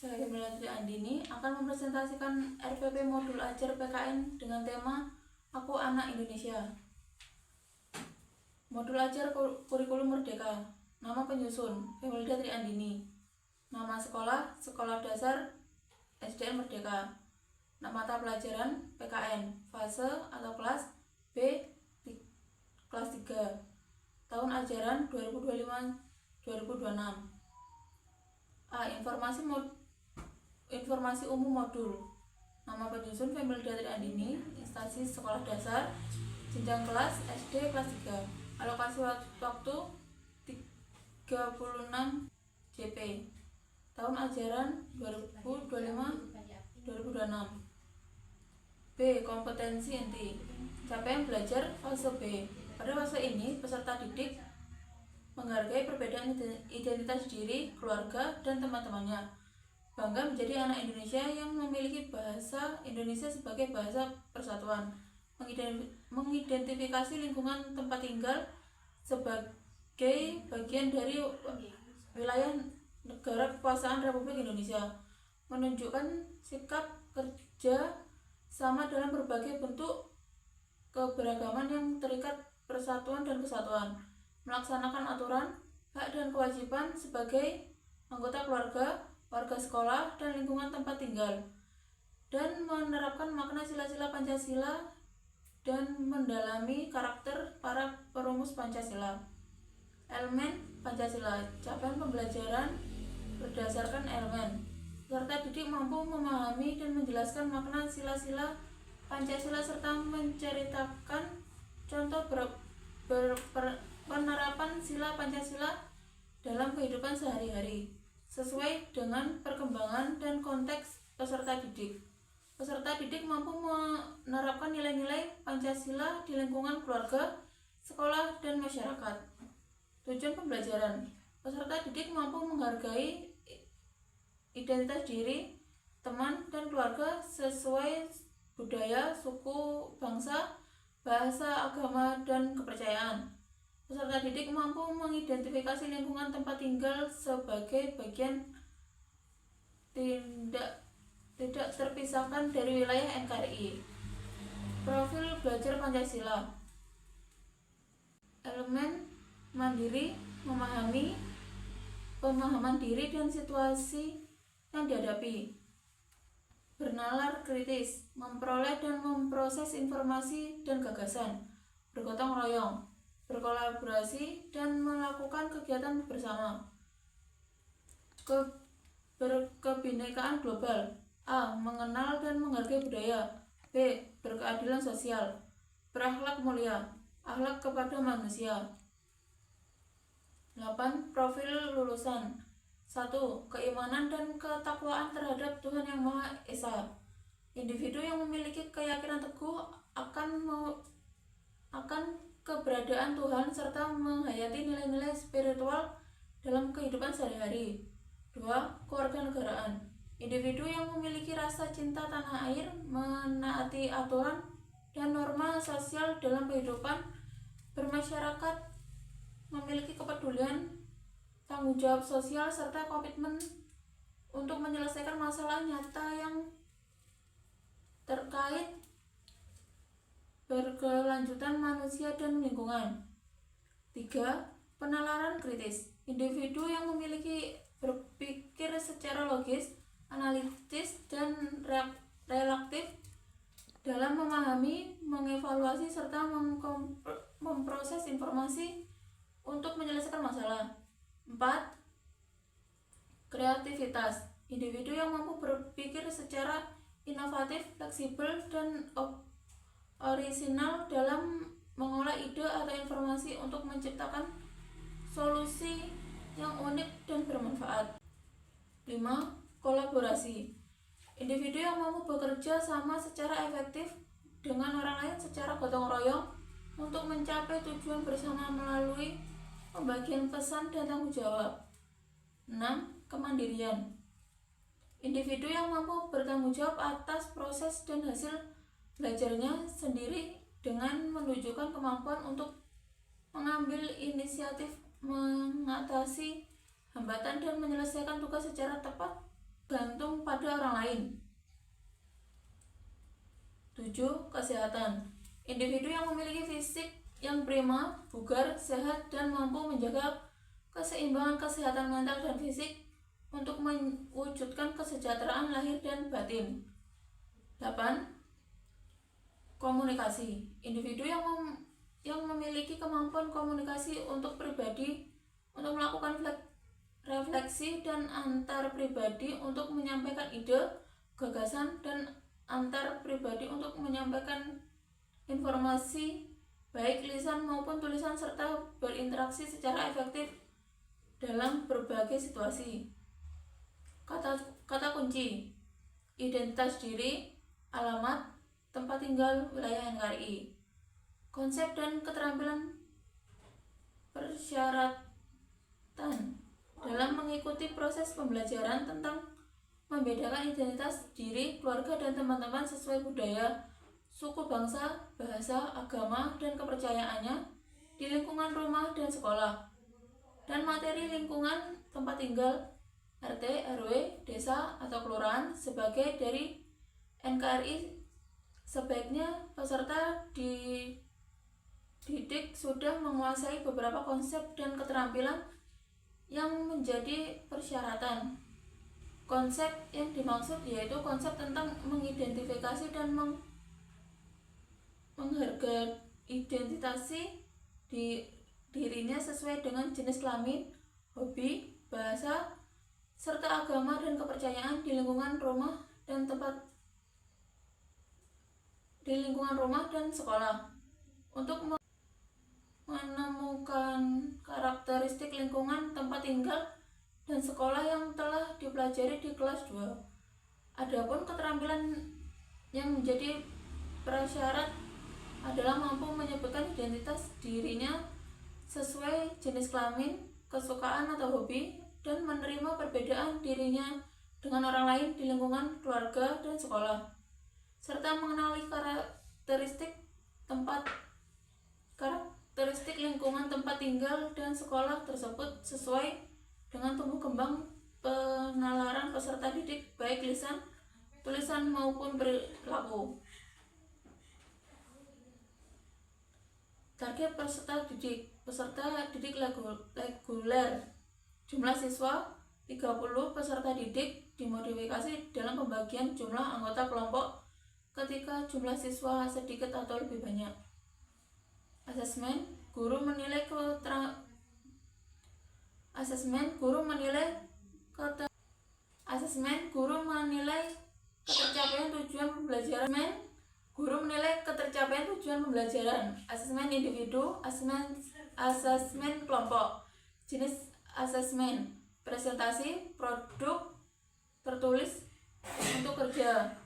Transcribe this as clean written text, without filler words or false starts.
Saya Melati Andini akan mempresentasikan RPP Modul Ajar PKN dengan tema Aku Anak Indonesia. Modul Ajar Kurikulum Merdeka. Nama penyusun Melati Andini. Nama sekolah Sekolah Dasar SDN Merdeka. Nama mata pelajaran PKN. Fase atau kelas B kelas 3. Tahun ajaran 2025-2026. A. Informasi umum modul. Nama penyusun Melati Andini, instansi sekolah dasar, jenjang kelas SD kelas 3. Alokasi waktu 36 JP. Tahun ajaran 2025-2026. B. Kompetensi inti. Capaian belajar fase B. Pada fase ini, peserta didik menghargai perbedaan identitas diri, keluarga, dan teman-temannya. Bangga menjadi anak Indonesia yang memiliki bahasa Indonesia sebagai bahasa persatuan. Mengidentifikasi lingkungan tempat tinggal sebagai bagian dari wilayah negara kekuasaan Republik Indonesia. Menunjukkan sikap kerja sama dalam berbagai bentuk keberagaman yang terikat persatuan dan kesatuan. Melaksanakan aturan, hak dan kewajiban sebagai anggota keluarga, warga sekolah, dan lingkungan tempat tinggal, dan menerapkan makna sila-sila Pancasila dan mendalami karakter para perumus Pancasila. Elemen Pancasila. Capaian pembelajaran berdasarkan elemen. Peserta didik mampu memahami dan menjelaskan makna sila-sila Pancasila serta menceritakan contoh penerapan sila Pancasila dalam kehidupan sehari-hari sesuai dengan perkembangan dan konteks peserta didik. Peserta didik mampu menerapkan nilai-nilai Pancasila di lingkungan keluarga, sekolah, dan masyarakat. Tujuan pembelajaran. Peserta didik mampu menghargai identitas diri, teman, dan keluarga sesuai budaya, suku, bangsa, bahasa, agama, dan kepercayaan. Peserta didik mampu mengidentifikasi lingkungan tempat tinggal sebagai bagian tidak terpisahkan dari wilayah NKRI. Profil belajar Pancasila. Elemen mandiri, memahami pemahaman diri dan situasi yang dihadapi. Bernalar kritis, memperoleh dan memproses informasi dan gagasan. Bergotong royong, berkolaborasi, dan melakukan kegiatan bersama. Berkebinekaan global. A. Mengenal dan menghargai budaya. B. Berkeadilan sosial. Berakhlak mulia, akhlak kepada manusia. 8. Profil lulusan. 1. Keimanan dan ketakwaan terhadap Tuhan Yang Maha Esa. Individu yang memiliki keyakinan teguh akan keberadaan Tuhan serta menghayati nilai-nilai spiritual dalam kehidupan sehari-hari. 2. Kewarganegaraan. Individu yang memiliki rasa cinta tanah air, menaati aturan dan norma sosial dalam kehidupan bermasyarakat, memiliki kepedulian, tanggung jawab sosial, serta komitmen untuk menyelesaikan masalah nyata yang terkait berkelanjutan manusia dan lingkungan. 3. Penalaran kritis. Individu yang memiliki berpikir secara logis, analitis, dan relatif dalam memahami, mengevaluasi, serta memproses informasi untuk menyelesaikan masalah. 4. Kreativitas. Individu yang mampu berpikir secara inovatif, fleksibel, dan orisinal dalam mengolah ide atau informasi untuk menciptakan solusi yang unik dan bermanfaat. 5. Kolaborasi. Individu yang mampu bekerja sama secara efektif dengan orang lain secara gotong royong untuk mencapai tujuan bersama melalui pembagian pesan dan tanggung jawab. 6. Kemandirian. Individu yang mampu bertanggung jawab atas proses dan hasil belajarnya sendiri dengan menunjukkan kemampuan untuk mengambil inisiatif, mengatasi hambatan, dan menyelesaikan tugas secara tepat bergantung pada orang lain. 7. Kesehatan. Individu yang memiliki fisik yang prima, bugar, sehat, dan mampu menjaga keseimbangan kesehatan mental dan fisik untuk mewujudkan kesejahteraan lahir dan batin. 8. Komunikasi. Individu yang memiliki kemampuan komunikasi untuk melakukan refleksi dan antar pribadi untuk menyampaikan ide, gagasan, dan antar pribadi untuk menyampaikan informasi baik lisan maupun tulisan serta berinteraksi secara efektif dalam berbagai situasi. Kata kunci: identitas diri, alamat, tempat tinggal, wilayah NKRI. Konsep dan keterampilan persyaratan dalam mengikuti proses pembelajaran tentang membedakan identitas diri, keluarga, dan teman-teman sesuai budaya, suku, bangsa, bahasa, agama, dan kepercayaannya di lingkungan rumah dan sekolah, dan materi lingkungan tempat tinggal RT, RW, desa, atau kelurahan sebagai dari NKRI. Sebaiknya peserta didik sudah menguasai beberapa konsep dan keterampilan yang menjadi persyaratan. Konsep yang dimaksud yaitu konsep tentang mengidentifikasi dan menghargai identitasi dirinya sesuai dengan jenis kelamin, hobi, bahasa, serta agama dan kepercayaan di lingkungan rumah dan sekolah. Untuk menemukan karakteristik lingkungan tempat tinggal dan sekolah yang telah dipelajari di kelas 2. Adapun keterampilan yang menjadi prasyarat adalah mampu menyebutkan identitas dirinya sesuai jenis kelamin, kesukaan atau hobi, dan menerima perbedaan dirinya dengan orang lain di lingkungan keluarga dan sekolah, serta mengenali karakteristik lingkungan tempat tinggal dan sekolah tersebut sesuai dengan tumbuh kembang penalaran peserta didik baik lisan, tulisan maupun perilaku. Target peserta didik reguler. Jumlah siswa 30. Peserta didik dimodifikasi dalam pembagian jumlah anggota kelompok ketika jumlah siswa sedikit atau lebih banyak. Asesmen. Guru menilai ketercapaian tujuan pembelajaran. Guru menilai ketercapaian tujuan pembelajaran. Asesmen individu, asesmen kelompok. Jenis asesmen: presentasi, produk tertulis untuk kerja.